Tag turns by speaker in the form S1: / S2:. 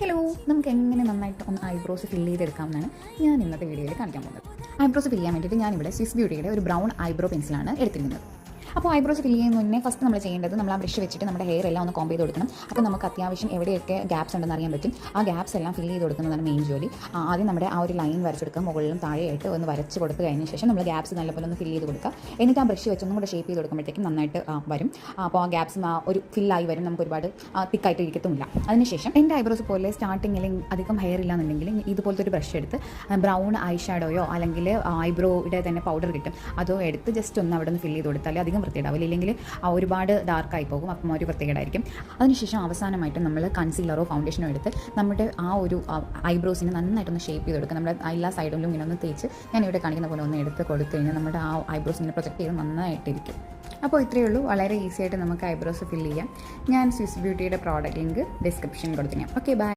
S1: Hello, നമുക്ക് എങ്ങനെ നന്നായിട്ട് ഒന്ന് ഐബ്രോസ് ഫില്ല് ചെയ്തെടുക്കാമെന്നാണ് ഞാൻ ഇന്നത്തെ വീഡിയോയിൽ കാണിക്കാൻ പോകുന്നത്. ഐബ്രോസ് ഫില്ല് ചെയ്യാൻ വേണ്ടിയിട്ട് ഞാനിവിടെ സ്വിസ് ബ്യൂട്ടിയുടെ ഒരു ബ്രൗൺ ഐബ്രോ പെൻസിലാണ് എടുത്തിരിക്കുന്നത്. അപ്പോൾ ഐബ്രോസ് ഫില്ല് ചെയ്യുന്ന മുന്നേ ഫസ്റ്റ് നമ്മൾ ചെയ്യേണ്ടത് നമ്മൾ ആ ബ്രഷ് വെച്ചിട്ട് നമ്മുടെ ഹെയർ എല്ലാം ഒന്ന് കോംബ് ചെയ്ത് കൊടുക്കണം. അപ്പോൾ നമുക്ക് അത്യാവശ്യം എവിടെയൊക്കെ ഗ്യാപ്സ് ഉണ്ടെന്ന് അറിയാൻ പറ്റും. ആ ഗ്യാപ്സ് എല്ലാം ഫില്ല് ചെയ്ത് കൊടുക്കുന്നതാണ് മെയിൻ ജോലി. ആദ്യം നമ്മുടെ ആ ഒരു ലൈൻ വരച്ചെടുക്കുക, മുകളിലും താഴെയായിട്ട് ഒന്ന് വരച്ച് കൊടുത്ത് കഴിഞ്ഞ ശേഷം നമ്മൾ ഗ്യാപ്സ് നല്ലപോലെ ഒന്ന് ഫില്ല് ചെയ്ത് കൊടുക്കുക. എന്നിട്ട് ആ ബ്രഷ് വെച്ചൊന്നും കൂടെ ഷേപ്പ് ചെയ്ത് കൊടുക്കുമ്പോഴത്തേക്കും നന്നായിട്ട് വരും. അപ്പോൾ ആ ഗ്യാപ്സും ആ ഒരു ഫില്ലായി വരും, നമുക്ക് ഒരുപാട് തിക്കായിട്ട് ഇരിക്കത്തുമില്ല. അതിനുശേഷം എൻ്റെ ഐബ്രോസ് പോലെ സ്റ്റാർട്ടിങ്ങിൽ അധികം ഹെയർ ഇല്ലാന്നുണ്ടെങ്കിൽ ഇതുപോലത്തെ ഒരു ബ്രഷ് എടുത്ത് ബ്രൗൺ ഐ ഷാഡോയോ അല്ലെങ്കിൽ ഐബ്രോയുടെ തന്നെ പൗഡർ കിട്ടും, അതോ എടുത്ത് ജസ്റ്റ് ഒന്ന് അവിടെ നിന്ന് ഫില്ല് ചെയ്ത് കൊടുത്താൽ അധികം വൃത്തിയിടാവില്ല, ഇല്ലെങ്കിൽ ഒരുപാട് ഡാർക്കായി പോകും. അപ്പം ഒരു വൃത്തികേടായിരിക്കും. അതിനുശേഷം അവസാനമായിട്ട് നമ്മൾ കൺസീലറോ ഫൗണ്ടേഷനോ എടുത്ത് നമ്മുടെ ആ ഒരു ഐബ്രോസിനെ നന്നായിട്ടൊന്ന് ഷേപ്പ് ചെയ്ത് കൊടുക്കുക. നമ്മുടെ എല്ലാ സൈഡിലും ഇങ്ങനെ ഒന്ന് തേച്ച് ഞാൻ ഇവിടെ കാണിക്കുന്ന പോലെ ഒന്ന് എടുത്ത് കൊടുത്തു കഴിഞ്ഞാൽ നമ്മുടെ ആ ഐബ്രോസിനെ പ്രൊജക്റ്റ് ചെയ്ത് നന്നായിട്ടിരിക്കും. അപ്പോൾ ഇത്രയേ ഉള്ളൂ, വളരെ ഈസി ആയിട്ട് നമുക്ക് ഐബ്രോസ് ഫില്ല് ചെയ്യാം. ഞാൻ സ്വിസ് ബ്യൂട്ടിയുടെ പ്രോഡക്റ്റ് ലിങ്ക് ഡിസ്ക്രിപ്ഷനിൽ കൊടുത്തിരിക്കാം. Okay, by.